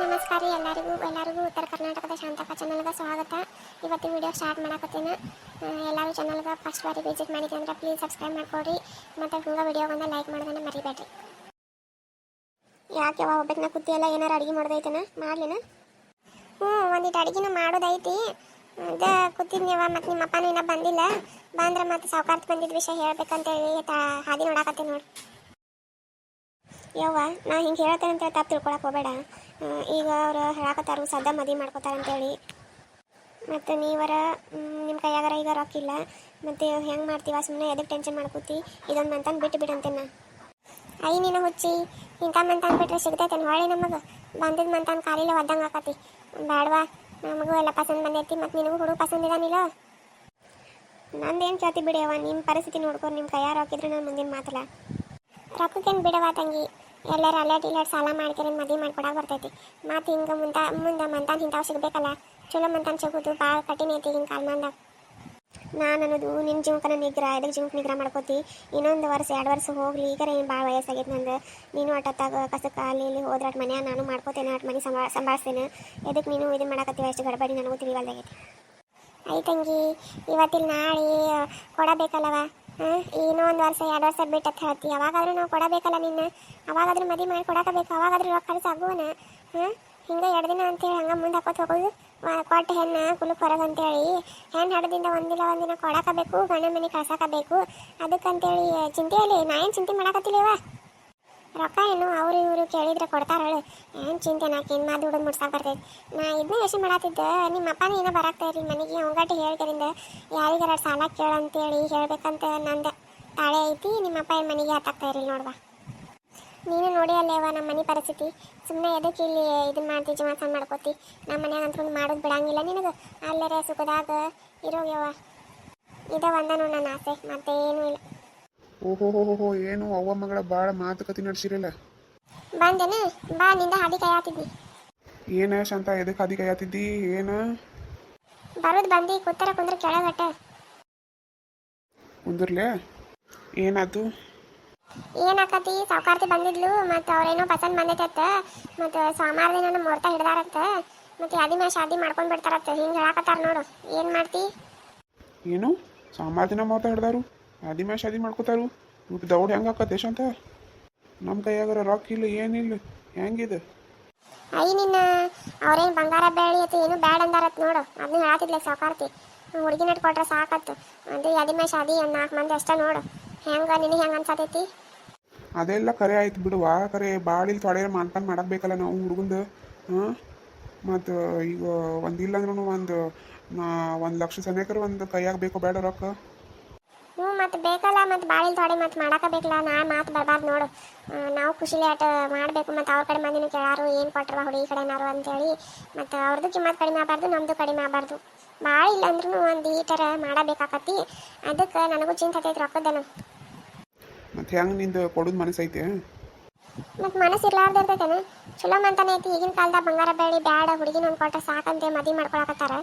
ನಮಸ್ಕಾರ ರೀ ಎಲ್ಲರಿಗೂ ಉತ್ತರ ಕರ್ನಾಟಕದ ಶಾಂತಕ ಚಾನಲ್ಗೆ ಸ್ವಾಗತ. ಇವತ್ತು ವಿಡಿಯೋ ಸ್ಟಾರ್ಟ್ ಮಾಡಕತ್ತೀನಿ. ಎಲ್ಲರೂ ಚಾನಲ್ಗೆ ಫಸ್ಟ್ ಬಾರಿ ವಿಸಿಟ್ ಮಾಡಿದ್ದೆ ಅಂದ್ರೆ ಪ್ಲೀಸ್ ಸಬ್ಸ್ಕ್ರೈಬ್ ಮಾಡ್ಕೊಡ್ರಿ ಮತ್ತು ಹಂಗೆ ವಿಡಿಯೋಗೊಂದು ಲೈಕ್ ಮಾಡೋದನ್ನು ಮರಿಬೇಡ್ರಿ. ಯಾಕೆ ಯಾವಾಗ ಹೋಗ್ಬೇಕು ನಾ ಕೂತಿಯಲ್ಲ, ಏನಾರು ಅಡುಗೆ ಮಾಡೋದೈತನ ಮಾಡ್ಲಿನ? ಒಂದಿಟ್ಟು ಅಡುಗೆನೂ ಮಾಡೋದೈತಿ. ಅದೇ ಕೂತಿದ್ನಿವ, ಮತ್ತು ನಿಮ್ಮ ಅಪ್ಪನೂ ಇನ್ನೂ ಬಂದಿಲ್ಲ. ಬಂದ್ರೆ ಮತ್ತು ಸಾವುಕಾರ್ತಿ ಬಂದಿದ್ದ ವಿಷಯ ಹೇಳ್ಬೇಕಂತೇಳಿ ಹಾದಿ ನೋಡಾಕತ್ತೀನಿ ನೋಡಿ. ಯವ್ವ, ನಾ ಹಿಂಗೆ ಹೇಳ್ತೇನೆ ಅಂತ ತಪ್ಪು ತಿಳ್ಕೊಳಕ್ಕೆ ಹೋಗಬೇಡ. ಈಗ ಅವ್ರು ಹೇಳಕತ್ತಾರು ಸದ್ದ ಮದುವೆ ಮಾಡ್ಕೋತಾರಂತೇಳಿ. ಮತ್ತು ನೀವರ ನಿಮ್ಮ ಕೈಯಾಗಾರ ಈಗ ರೊಕ್ಕಿಲ್ಲ, ಮತ್ತು ಹೆಂಗೆ ಮಾಡ್ತೀವ? ಸುಮ್ಮನೆ ಎದಕ್ಕೆ ಟೆನ್ಷನ್ ಮಾಡ್ಕೋತಿ? ಇದೊಂದು ಮಂತಂದು ಬಿಟ್ಟು ಬಿಡಂತೇನೆ. ನೀನು ಹುಚ್ಚಿ, ಇಂಥ ಮಂತಂದು ಬಿಟ್ಟರೆ ಸಿಗ್ತೈತೇನು ಹೊಳೆ ನಮಗೆ? ಬಂದಿದ್ದು ಮಂತಂದು ಕಾಲಿಲ್ಲ ಒದ್ದಂಗೆ ಆಕತಿ. ಬೇಡವಾ, ನಮಗೂ ಎಲ್ಲ ಪಸಂದ್ ಬಂದೈತಿ, ಮತ್ತು ನಿನಗೂ ಹುಡುಗ ಪಸಂದ್ ಇದಾನಿಲ್ಲ. ನಂದೇನು ಕೇಳ್ತಿ ಬಿಡಿಯವ, ನಿಮ್ಮ ಪರಿಸ್ಥಿತಿ ನೋಡ್ಕೊಂಡು ನಿಮ್ಮ ಕೈಯಾರ ರೊಕ್ಕಿದ್ರೆ ನಾನು ಮುಂದಿನ ಮಾತಲ್ಲ. ರೊಕ್ಕಕ್ಕೇನು ಬಿಡವ ತಂಗಿ, ಎಲ್ಲರೂ ಅಲ್ಲಾಟ್ ಇಲ್ಲಾಟ್ ಸಾಲ ಮಾಡ್ಕೊಂಡು ಮದುವೆ ಮಾಡ್ಕೊಡಕ್ಕೆ ಬರ್ತೈತಿ. ಮತ್ತು ಹಿಂಗೆ ಮುಂದೆ ಮಂತಾನ ಇಂಥವು ಸಿಗಬೇಕಲ್ಲ. ಚಲೋ ಮಂತಾನ ಸಿಗೋದು ಭಾಳ ಕಠಿಣ ಐತಿ ಹಿಂಗೆ ಕಾಲ್ಮಂದಾಗ. ನಾನು ಅನ್ನೋದು ನಿನ್ನ ಜೀವಕ್ಕನ ನಿಗ್ರಹ, ಇದಕ್ಕೆ ಜೀವಕ್ಕೆ ನಿಗ್ರಹ ಮಾಡ್ಕೋತಿ. ಇನ್ನೊಂದು ವರ್ಷ 2 ವರ್ಷ ಹೋಗಲಿ, ಈಗಾರ ಏನು ಭಾಳ ವಯಸ್ಸಾಗೈತೆ ನಂದು. ನೀನು ಅಟ್ಟತ್ತಾಗ ಕಸಕ್ಕೆ ಅಲ್ಲಿ ಇಲ್ಲಿ ಹೋದ್ರೆ ಅಟ್ ಮನೆ ನಾನು ಮಾಡ್ಕೋತೇನೆ, ಅಟ್ ಮನೆ ಸಂಭಾಳಿಸ್ತೇನೆ. ಎದಕ್ಕೆ ನೀನು ಇದನ್ನು ಮಾಡಕತ್ತೀವಿ ಅಷ್ಟು ಗಡಬಡಿ ನನಗೂ ತಿಳಿವಲ್ದಾಗೈತಿ. ತಂಗಿ, ಇವತ್ತಿಲ್ಲ ನಾಳೆ ಕೊಡಬೇಕಲ್ಲವ. ಏನೋ 1 ವರ್ಷ 2 ವರ್ಷ ಬಿಟ್ಟು ಅಂತ ಹೇಳ್ತಿ. ಯಾವಾಗಾದ್ರೂ ನಾವು ಕೊಡಬೇಕಲ್ಲ ನಿನ್ನ. ಅವಾಗಾದ್ರೂ ಮದುವೆ ಮಾಡಿ ಕೊಡಕಬೇಕು, ಅವಾಗಾದ್ರೂ ರೊಕ್ಕ ಖರ್ಚು ಆಗುವನ. ಹಿಂಗೆ 2 ದಿನ ಅಂತೇಳಿ ಹಂಗೆ ಮುಂದೆ ಹಾಕೋತ ಹೋಗೋದು. ಕೊಟ್ಟು ಹೆಣ್ಣು ಕುಲಕ್ಕೆ ಹೊರಗೆ ಅಂತೇಳಿ ಹೆಣ್ಣು ಹಡದಿಂದ ಒಂದಿನ ಕೊಡಕಬೇಕು, ಗಂಡ ಮನೆ ಕಳ್ಸಾಕಬೇಕು. ಅದಕ್ಕಂತೇಳಿ ಚಿಂತೆಯಲ್ಲಿ ನಾ ಏನು ಚಿಂತೆ ಮಾಡಕತ್ತಿಲ್ಲವ. ರೊಕ್ಕ ಏನು ಅವರು ಇವರು ಕೇಳಿದ್ರೆ ಕೊಡ್ತಾರಳು. ಏನು ಚಿಂತೆ, ನಾಕೇನು ಮಾತು ಹುಡುಗ ಮುಡ್ಸಾಕ ಬರ್ತೈತಿ. ನಾ ಇದನ್ನ ಯೋಚನೆ ಮಾಡತ್ತಿದ್ದೆ, ನಿಮ್ಮ ಅಪ್ಪನ ಏನೋ ಬರಾಕ್ತಾ ಇರಲಿ ಮನೆಗೆ ಹೊಂಗಾಟಿ ಹೇಳ್ಕರಿಂದ ಯಾರಿಗಾರ ಸಾಲ ಕೇಳಂತೇಳಿ ಹೇಳ್ಬೇಕಂತ ನಂದು ತಾಳೆ ಐತಿ. ನಿಮ್ಮ ಅಪ್ಪ ಏನು ಮನೆಗೆ ಹತ್ತಾಕ್ತಾ ಇರಲಿ ನೋಡ್ವಾ. ನೀನು ನೋಡಿ ಅಲ್ಲೇವ ನಮ್ಮ ಮನೆ ಪರಿಸ್ಥಿತಿ. ಸುಮ್ಮನೆ ಎದಕ್ಕೆ ಇಲ್ಲಿ ಇದನ್ನ ಮಾಡ್ತಿ, ಜೀವನ ಮಾಡ್ಕೋತಿ. ನಮ್ಮ ಮನ್ಯಾಗ ಅಂತೂ ಮಾಡೋದು ಬಿಡಂಗಿಲ್ಲ ನಿನಗೆ. ಅಲ್ಲರೇ ಸುಖದಾಗ ಇರೋಗ್ಯವ. ಇದ ಒಂದ ನೋಡು ನನ್ನ ಆಸೆ, ಮತ್ತೆ ಏನೂ ಇಲ್ಲ. ಓಹೋ, ಏನು ಅವ್ವ ಮಗಳ ಭಾಳ ಮಾತುಕತೆ ನಡೆಸಿರಲ್ಲ. ಬಂದೇನು? ಬಾ, ನಿಂದ ಹಾದಿ ಕೈಯಾತಿದ್ನಿ. ಏನ ಶಾಂತ, ಎದಕ್ಕೆ ಹಾದಿ ಕೈಯಾತಿದ್ದಿ? ಏನ ಬರೋದು ಬಂದು ಕುಂದ್ರ ಕೆಳಗಟ್ಟ ಕುಂದ್ರಲೆ. ಏನಾಯ್ತು? ಏನಾಕತಿ? ಸಾವುಕಾರ್ತಿ ಬಂದಿದ್ಲು, ಮತ್ತು ಅವ್ರೇನೋ ಪಸಂದ್ ಬಂದೈತತ್ತ. ಮತ್ತು ಸೋಮವಾರ ದಿನ ಮುಹೂರ್ತ ಹಿಡ್ದಾರತ್ತ. ಮತ್ತು ಯಾದಿ ಮೇಲೆ ಶಾದಿ ಮಾಡ್ಕೊಂಡು ಬಿಡ್ತಾರತ್ತ. ಹಿಂಗೆ ಹೇಳಕತ್ತಾರ ನೋಡು. ಏನು ಮಾಡ್ತಿ? ಏನು ಸೋಮವಾರ ದಿನ ಮಾತಾ ಹಿಡ್ದಾರು, ಶಾದಿ ಮ್ಯಾಗ ಶಾದಿ ಮಾಡ್ಕೋತಾರು? ಇವ್ರು ದೌಡ್ ಹೆಂಗೆ ಆಕತ್ತೆ ಶಾಂತ? ನಮ್ಮ ಕೈಯಾಗಾರ ರೊಕ್ಕ ಇಲ್ಲ, ಏನಿಲ್ಲ, ಹೆಂಗಿದೆ? ನಿನ್ನ ಅವ್ರೇನು ಬಂಗಾರ ಬೆಳ್ಳಿ ಅಥವಾ ಏನು ಬ್ಯಾಡ್ ಅಂದಾರತ್ ನೋಡು. ಅದನ್ನ ಹೇಳತ್ತಿದ್ಲೆ ಸಾವುಕಾರ್ತಿ. ಹುಡುಗಿ ನಟ್ ಕೊಟ್ರೆ ಸಾಕತ್ತು. ಅದು ಯಾದಿ ಮೇಲೆ ಶಾದಿ 4 ಮಂದಿ ಅಷ್ಟೇ ನೋಡು. ಹೆಂಗೆ ನಿನಗೆ ಹೆಂಗೆ ಅನ್ಸತೈತಿ? ಅದೆಲ್ಲ ಕರೆ ಆಯ್ತು ಬಿಡುವ. ಕರೆ ಭಾಳ ಇಲ್ಲಿ ತೊಡೆ ಮಾನ್ಪಾನ್ ಮಾಡಬೇಕಲ್ಲ ನಾವು ಹುಡುಗಂದು. ಮತ್ತು ಈಗ ಒಂದಿಲ್ಲ ಅಂದ್ರೂ ಒಂದು 1 ಲಕ್ಷ ಸನೇಕರು ಒಂದು ಕೈಯಾಗ ಬೇಕೋ ಬೇಡ ರೊಕ್ಕ? ಮತ್ತು ಬೇಕಲ್ಲ, ಮತ್ತು ಭಾಳ ಇಲ್ಲಿ ತೊಡೆ ಮತ್ತು ಮಾಡಕಬೇಕಲ್ಲ. ನಾ ಮಾತು ಬರಬಾರ್ದು ನೋಡು. ನಾವು ಖುಷಿಲಿ ಆಟ ಮಾಡಬೇಕು. ಮತ್ತು ಅವ್ರ ಕಡೆ ಮಂದಿನೂ ಕೇಳಾರು ಏನು ಕೊಟ್ರವ ಹುಡುಗಿ ಕಡೆನಾರು ಅಂತೇಳಿ. ಮತ್ತು ಅವ್ರದ್ದು ಕಿಮ್ಮತ್ತು ಕಡಿಮೆ ಆಗಬಾರ್ದು, ನಮ್ಮದು ಕಡಿಮೆ ಆಗಬಾರ್ದು. ಭಾಳ ಇಲ್ಲ ಅಂದ್ರೂ ಒಂದು ಈ ಥರ ಮಾಡಬೇಕಾಕತಿ. ಅದಕ್ಕೆ ನನಗೂ ಚಿಂತೆ ಹತ್ತೈತಿ ರೊಕ್ಕದನು. ಮತ್ತು ಹೆಂಗೆ ನಿಂದು ಕೊಡೋದು ಮನಸ್ಸೈತೆ? ಮತ್ತು ಮನಸ್ಸು ಇರ್ಲಾರ್ದು ಇರ್ತೈತೇನು? ಚಲೋ ಮಂತಾನೆ ಐತಿ. ಈಗಿನ ಕಾಲದಾಗ ಬಂಗಾರ ಬೆಳ್ಳಿ ಬ್ಯಾಡ, ಹುಡುಗಿನ ಒಂದು ಕೊಟ್ಟರೆ ಸಾಕಂತೆ ಮದುವೆ ಮಾಡ್ಕೊಳಕತ್ತಾರ.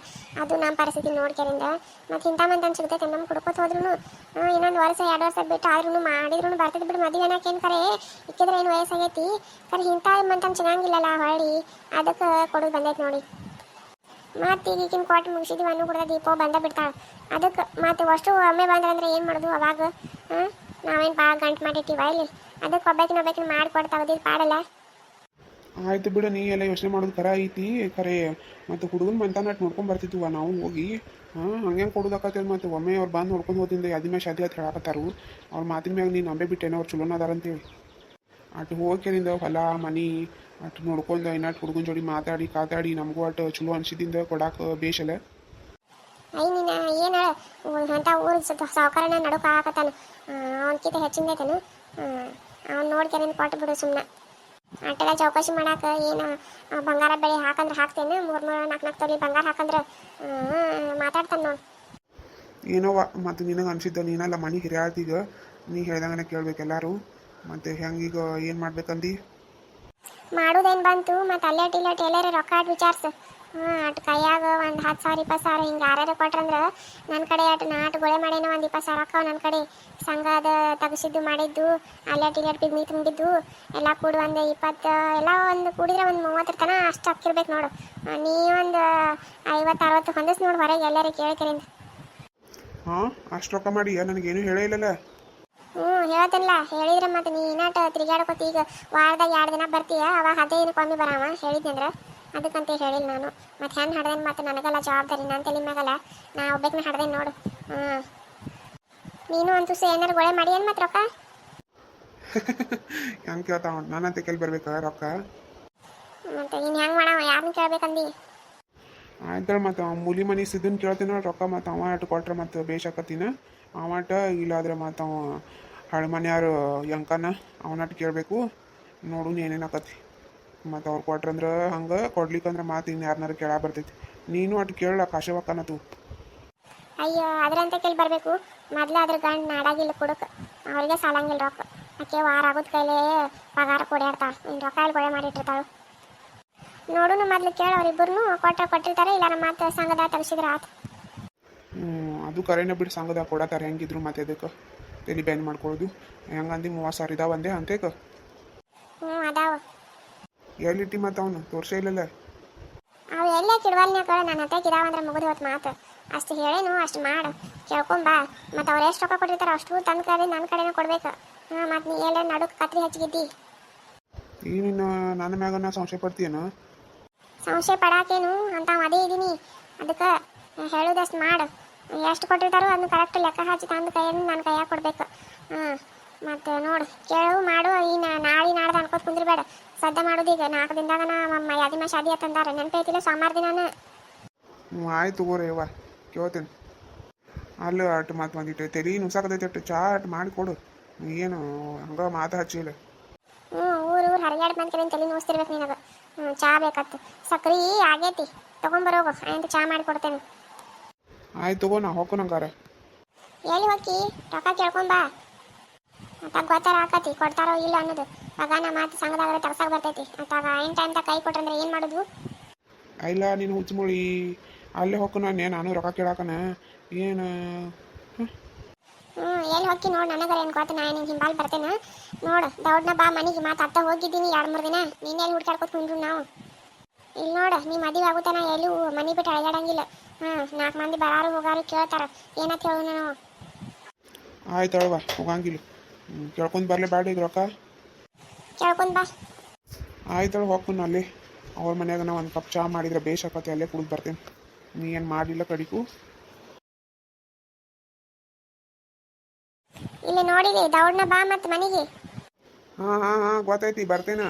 ಅದು ನಮ್ಮ ಪರಿಸ್ಥಿತಿ ನೋಡ್ಕರಿಂದ. ಮತ್ತು ಇಂಥ ಮಂತನ ಸಿಗ್ತೈತೆ ನಮ್ಮ ಕುಡ್ಕೋತ ಹೋದ್ರೂ. ಇನ್ನೊಂದು ವರ್ಷ 2 ವರ್ಷ ಬಿಟ್ಟು ಆದ್ರೂ ಮಾಡಿದ್ರು ಬರ್ತೈತೆ ಬಿಡು. ಮದುವೆ ಅನ್ನೋಕೇನು ಕರೆ ಇಕ್ಕಿದ್ರೆ ಏನು ವಯಸ್ಸಾಗೈತಿ. ಕರೆ ಇಂಥ ಮಂತನ ಚೆನ್ನಾಗಿಲ್ಲಲ್ಲ ಹೊಳ್ಳಿ. ಅದಕ್ಕೆ ಕೊಡೋದು ಬಂದೈತೆ ನೋಡಿ. ಮತ್ತು ಈಗಿನ ಕೊಟ್ಟು ಮುಗಿಸಿದ್ವಿ ಅನ್ನೋ ಕೂಡ ದೀಪೋ ಬಂದ ಬಿಡ್ತಾಳೆ. ಅದಕ್ಕೆ ಮತ್ತು ಅಷ್ಟು ಒಮ್ಮೆ ಬಂದ್ರಂದ್ರೆ ಏನು ಮಾಡೋದು ಅವಾಗ? ನಾವೇನು ಭಾಳ ಗಂಟು ಮಾಡಿಟ್ಟಿವ ಇಲ್ಲಿ. ಅದಕ್ಕೆ ಒಬ್ಬಾಕಿನ ಮಾಡಿಕೊಡ್ತಾವದು ಪಾಡಲ್ಲ. ಆಯ್ತು ಬಿಡು, ನೀ ಎಲ್ಲ ಯೋಚನೆ ಮಾಡೋದು ಕರೆ ಐತಿ. ಕರೆ ಮತ್ತು ಹುಡುಗನ ಮಂತಾನ ನೋಡ್ಕೊಂಡು ಬರ್ತಿದ್ವ ನಾವು ಹೋಗಿ. ಹಂಗೆ ಕೊಡೋದಾಕತ್ತೇಳಿ ಮತ್ತು ಒಮ್ಮೆ ಅವ್ರು ಬಂದು ನೋಡ್ಕೊಂಡು ಹೋದಿಂದ ಯಾದಿ ಮ್ಯಾಗ ಶಾದಿ ಅಂತ ಹೇಳಕತ್ತಾರು. ಅವ್ರ ಮಾತಿನ ಮ್ಯಾಗ ನೀನು ನಂಬೆ ಬಿಟ್ಟೇನೋ ಅವ್ರು ಚಲೋನ ಅದಾರ ಅಂತೇಳಿ. ಅಟ್ಟು ಹೋಗ್ಯದಿಂದ ಹೊಲ ಮನೆ ಅಟ್ಟು ನೋಡ್ಕೊಂಡು ಇನ್ನಟ್ಟು ಹುಡುಗನ ಜೋಡಿ ಮಾತಾಡಿ ನಮಗೂ ಅಟ್ಟು ಚಲೋ ಅನ್ಸಿದಿಂದ ಕೊಡಾಕ ಬೇಷಲ್ಲ. ನೀನು ಏನು ಅಂತ ಊರು ಸಾವುಕಾರನ ನಡುಕ ಹಾಕತ್ತಾನ. ಅವನಕಿತ ಹೆಚ್ಚಿಂದೈತನು. ಅವ್ನು ನೋಡ್ಕೇನೇನು ಕೊಟ್ಟು ಬಿಡು ಸುಮ್ಮನೆ. ಅಟ್ಟೆಲ್ಲ ಚೌಕಾಸಿ ಮಾಡಾಕ ಏನು ಬಂಗಾರ ಬೆಳೆ ಹಾಕಂದ್ರೆ ಹಾಕ್ತೇನೆ. 3-4 ತೊಲಿ ಬಂಗಾರ ಹಾಕಂದ್ರೆ ಮಾತಾಡ್ತಾನೆ ನೋಡು. ಏನೋವ ಮತ್ತು ನಿನಗೆ ಅನ್ಸಿದ್ದ ನೀನೆಲ್ಲ ಮನೆ ಹಿರಿಯಾಳ್ತೀಗ ನೀ ಹೇಳ್ದಂಗೆ ಕೇಳ್ಬೇಕೆಲ್ಲರೂ. ಮತ್ತು ಹೆಂಗೀಗ ಏನು ಮಾಡ್ಬೇಕಂದು ಮಾಡೋದೇನು ಬಂತು? ಮತ್ತು ಅಲ್ಲೇಟ್ ಎಲ್ಲಾರ ರೊಕ್ಕ ಆಟ ವಿಚಾರಿಸು. ಅಟ್ ಕೈಯಾಗ ಒಂದು 10,000 20,000 ಹಿಂಗೆ ಯಾರ್ಯಾರು ಕೊಟ್ರಂದ್ರೆ ನನ್ನ ಕಡೆ ಅಟ್ ನಾಟ್ ಗೊಳೆ ಮಾಡೇನೋ ಒಂದು 20,000 ಅಕ್ಕಾವ ನನ್ನ ಕಡೆ ಸಂಘದ ತಗಸಿದ್ದು ಮಾಡಿದ್ದು ಅಲ್ಲಾಟ್ ಇಲ್ಲಾಟ್ ಪಿಗ್ನಿ ತುಂಬಿದ್ದು ಎಲ್ಲ ಕೂಡಿ ಒಂದು 20 ಎಲ್ಲ ಒಂದು ಕೂಡಿದ್ರೆ ಒಂದು 30 ತನ ಅಷ್ಟು ಅಕ್ಕಿರ್ಬೇಕು ನೋಡು. ನೀ ಒಂದು 50 60 ಹೊಂದಿಸ್ ನೋಡು ಹೊರಗೆ ಎಲ್ಲರೂ ಕೇಳ್ಕರಿಂದ. ಹಾಂ ಅಷ್ಟು ರೊಕ್ಕ ಮಾಡಿ ನನಗೇನು ಹೇಳೇ ಇಲ್ಲಲ್ಲ. ಹೇಳ್ತೇನಲ್ಲ ಹೇಳಿದ್ರೆ ಮತ್ತೆ ನೀ ಇನ್ನಾಟ ತಿರುಗಾಡ್ಕೊತಿ. ಈಗ ವಾರದಾಗ 2 ದಿನ ಬರ್ತೀಯ, ಅವಾಗ 15 ಕಮ್ಮಿ ಬರಾವ ಹೇಳಿದ್ನಂದ್ರೆ ಅದಕ್ಕಂತ ಹೇಳಿಲ್ಲ ನಾನು. ಮತ್ತೆ ಹೆಂಗೆ ಹಡ್ದೇನು ಮತ್ತೆ ನನಗೆಲ್ಲ ಜವಾಬ್ದಾರಿ ನನ್ನ ತಲೆ ಮ್ಯಾಗಲ್ಲ, ನಾ ಒಬ್ಬಕ್ಕೆ ಹಡ್ದೇನು ನೋಡು. ನೀನು ಅಂತೂ ಏನಾರು ಗೊಳೆ ಮಾಡಿ ಏನು ಮತ್ತೆ ರೊಕ್ಕ ಹೆಂಗೆ ಕೇಳ್ತಾವ ನಾನಂತ ಕೇಳಿ ಬರ್ಬೇಕಾ ರೊಕ್ಕ? ಮತ್ತೆ ನೀನು ಹೆಂಗೆ ಮಾಡವ ಯಾರನ್ನ ಕೇಳ್ಬೇಕಂದು? ಆಯ್ತಳ ಮತ್ತು ಮೂಲಿ ಮನೆ ಸಿದ್ದನ್ ಕೇಳ್ತೀನಿ ರೊಕ್ಕ ಮತ್ತು ಅವ ಅಟ್ಟು ಕೊಟ್ರೆ ಮತ್ತು ಬೇಷಾಕತ್ತೀನ ಅವಟ. ಇಲ್ಲಾದ್ರೆ ಮತ್ತು ಅವ ಹಳೆ ಮನೆಯಾರು ಯಂಕನ ಅವನಟ್ಟು ಕೇಳಬೇಕು. ನೋಡು ಏನೇನಾಕತಿ ಮತ್ತು ಅವ್ರು ಕೊಟ್ರಂದ್ರೆ ಹಂಗೆ ಕೊಡ್ಲಿಕ್ಕಂದ್ರೆ ಮಾತು ಇನ್ನು ಯಾರನ್ನಾರು ಕೇಳ ಬರ್ತೈತಿ. ನೀನು ಅಟ್ಟು ಕೇಳಲ್ಲ ಕಾಶವಕ್ಕನತು. ಅಯ್ಯೋ ಅದ್ರಂತ ಕೇಳಿ ಬರಬೇಕು. ಮೊದಲು ಅದ್ರ ಗಂಡು ನಾಡಾಗಿಲ್ಲ ಕೊಡಕ್ಕೆ, ಅವ್ರಿಗೆ ಸಾಲಂಗಿಲ್ಲ ರೊಕ್ಕ. ಆಕೆ ವಾರ ಆಗೋದ್ ಕೈಲೇ ಪಗಾರ ಕೊಡ್ಯಾಡ್ತಾಳೆ, ಇನ್ನು ರೊಕ್ಕ ಇಲ್ಲಿ ಗೊಳೆ ಮಾಡಿಟ್ಟಿರ್ತಾಳು. ನೋಡು ಮೊದ್ಲು ಕೇಳಿ ಅವ್ರಿಬ್ಬರು ಕೊಟ್ಟಿರ್ತಾರೆ, ಇಲ್ಲ ನಮ್ಮ ಮಾತು ಸಂಘದ ತರಿಸಿದ್ರೆ ಆತು. ಅದು ಕರೆನ ಬಿಟ್ಟು ಸಂಘದಾಗ ಕೊಡತ್ತಾರೆ ಹೆಂಗಿದ್ರು ಮತ್ತೆ ಅದಕ್ಕೆ ತಲೆ ಬ್ಯಾನ್ ಮಾಡ್ಕೊಳ್ಳೋದು. ಹೆಂಗಂದು 30,000 ಇದಾವ ಅಂದೆ ಅಂತೇಕ. ಅದಾವ. ಎಲ್ಲಿಟ್ಟಿ ಮತ್ತು ಅವನು ತೋರ್ಸೇ ಇಲ್ಲಲ್ಲ. ಅವು ಎಲ್ಲೇ ಕಿಡ್ವಾಲ್ನ್ಯಾಕ ನನ್ನ ಹತ್ತಾಗ ಇದಾವಂದ್ರೆ ಮುಗಿದು ಹೊತ್ತು ಮಾತು. ಅಷ್ಟು ಹೇಳೇನು ಅಷ್ಟು ಮಾಡು, ಕೇಳ್ಕೊಂಬಾ. ಮತ್ತು ಅವ್ರು ಎಷ್ಟು ರೊಕ್ಕ ಕೊಟ್ಟಿರ್ತಾರೆ ಅಷ್ಟು ತಂದು ಕಡೆ ನನ್ನ ಕಡೆನೇ ಕೊಡ್ಬೇಕು. ಮತ್ತು ನೀ ಎಲ್ಲ ನಡುಕ್ ಕತ್ರಿ ಹಚ್ಚಿಗಿದ್ದಿ. ಈಗ ನೀನು ನನ್ನ ಮ್ಯಾಗ ನಾ ಸಂಶಯ ಪಡ್ತೀಯೇನು? ಸಂಶಯ ಪಡಾಕೇನು ಅಂತ ಅದೇ ಇದ್ದೀನಿ. ಅದಕ್ಕೆ ಹೇಳೋದಷ್ಟು ಮಾಡು. ಎಷ್ಟು ಕೊಟ್ಟಿರ್ತಾರೋ ಅದನ್ನ ಕರೆಕ್ಟ್ ಲೆಕ್ಕ ಹಚ್ಚಿ ತಂದು ಕೈಯನ್ನು ನನ್ನ ಕೈಯಾಗ ಕೊಡ್ಬೇಕು. ಮತ್ತು ನೋಡು ಕೇಳು ಮಾಡು. ಇನ್ನು ನಾಳೆ ನಾಡ್ದು ಅನ್ಕೋತ ಕುಂದ್ರಬೇಡ. ಸದ್ದ ಮಾಡೋದೀಗ 4 ದಿನದಾಗ ನಮ್ಮ ಯಾದಿಮ ಶಾದಿ ಅಂತಂದಾರ. ನೆನಪೈತಿಲ್ಲ ಸೋಮವಾರ ದಿನಾನ. ಆಯ್ತು ತಗೋರಿ ಅವ್ವ ಕೇಳ್ತೇನೆ. ಅಲ್ಲಿ ಅಟ್ಟು ಮತ್ತು ಒಂದಿಟ್ಟು ತಲೆ ನುಸಾಕತೈತಿ ಅಟ್ಟು ಚಾ ಅಟ್ಟು ಮಾಡಿಕೊಡು. ಏನು ಹಂಗೆ ಮಾತು ಹಚ್ಚಿಲ್ಲ. ಊರು ಹರಿಗಾಡ್ ಬಂದ ಕಡೆ ತಲೆ ನೋಸ್ತಿರ್ಬೇಕು ನಿನಗೆ. ಚಾ ಬೇಕತ್ತು. ಸಕ್ರೆ ಆಗೈತಿ ತೊಗೊಂಬರೋಗು, ಆಯ್ತು ಚಾ ಮಾಡಿ ಕೊಡ್ತೇನೆ. ಆಯ್ತು ತಗೋ ನಾ ಹೋಗು ನಂಗಾರ. ಎಲ್ಲಿ ಹೋಗಿ ರೊಕ್ಕ ಕೇಳ್ಕೊಂಬಾ. ಅತ್ತಾಗ ಗೊತ್ತಾರ ಆಕತಿ ಕೊಡ್ತಾರೋ ಇಲ್ಲ ಅನ್ನೋದು. ಆಗ ನಮ್ಮ ಮಾತು ಸಂಘದಾಗ ತರ್ಸಕ್ಕೆ ಬರ್ತೈತಿ. ಅತ್ತಾಗ ಏನು ಟೈಮ್ದಾಗ ಕೈ ಕೊಟ್ರಂದ್ರೆ ಏನು ಮಾಡೋದು? ಇಲ್ಲ ನೀನು ಹುಚ್ಚುಮುಳಿ ಅಲ್ಲೇ ಹೋಗು. ನಾನು ರೊಕ್ಕ ಕೇಳಾಕನ ಏನು ಎಲ್ಲಿ ಹೋಗಿ ನೋಡು. ನನಗರ ಏನು ಗೊತ್ತ, ನಾ ನಿನ್ನ ಹಿಂಬಾಲ್ ಬರ್ತೇನೆ ನೋಡು. ದೌಡ್ನ ಬಾ ಮನೆಗೆ. ಮಾತು ಅತ್ತ ಹೋಗಿದ್ದೀನಿ 2-3 ದಿನ. ನೀನೆಲ್ಲಿ ಹುಡ್ಕಾಡ್ಕೊತ ಕುಂಡ್ರು ನಾವು. ಇಲ್ಲಿ ನೋಡು ನೀ ಮದುವೆ ಆಗುತ್ತಾನ ಎಲ್ಲೂ ಮನೆ ಬಿಟ್ಟು ಅಳಗಾಡಂಗಿಲ್ಲ. 4 ಮಂದಿ ಬರಾರು ಹೋಗಾರು ಕೇಳ್ತಾರ. ಏನಂತ ಹೇಳು ನಾವು? ಆಯ್ತು ಅಳವ ಹೋಗಂಗಿಲ್ಲ. ಕೇಳ್ಕೊಂಡು ಬರಲೇ ಬೇಡ ಈಗ ರೊಕ್ಕ. ಕೇಳ್ಕೊಂಡ್ ಬಾ. ಆಯ್ತಳ ಹೋಗ್ತೀನಿ ಅಲ್ಲಿ ಅವ್ರ ಮನ್ಯಾಗ ನಾ 1 ಕಪ್ ಚಾ ಮಾಡಿದ್ರೆ ಬೇಷಾಕತಿ, ಅಲ್ಲೇ ಕುಡಿದು ಬರ್ತೇನೆ. ನೀ ಏನು ಮಾಡಲಿಲ್ಲ ಕಡಿಕು. ಇಲ್ಲಿ ನೋಡಿರಿ ದೌಡ್ನ ಬಾ ಮತ್ತು ಮನೆಗೆ. ಹಾಂ ಗೊತ್ತೈತಿ ಬರ್ತೇನೆ.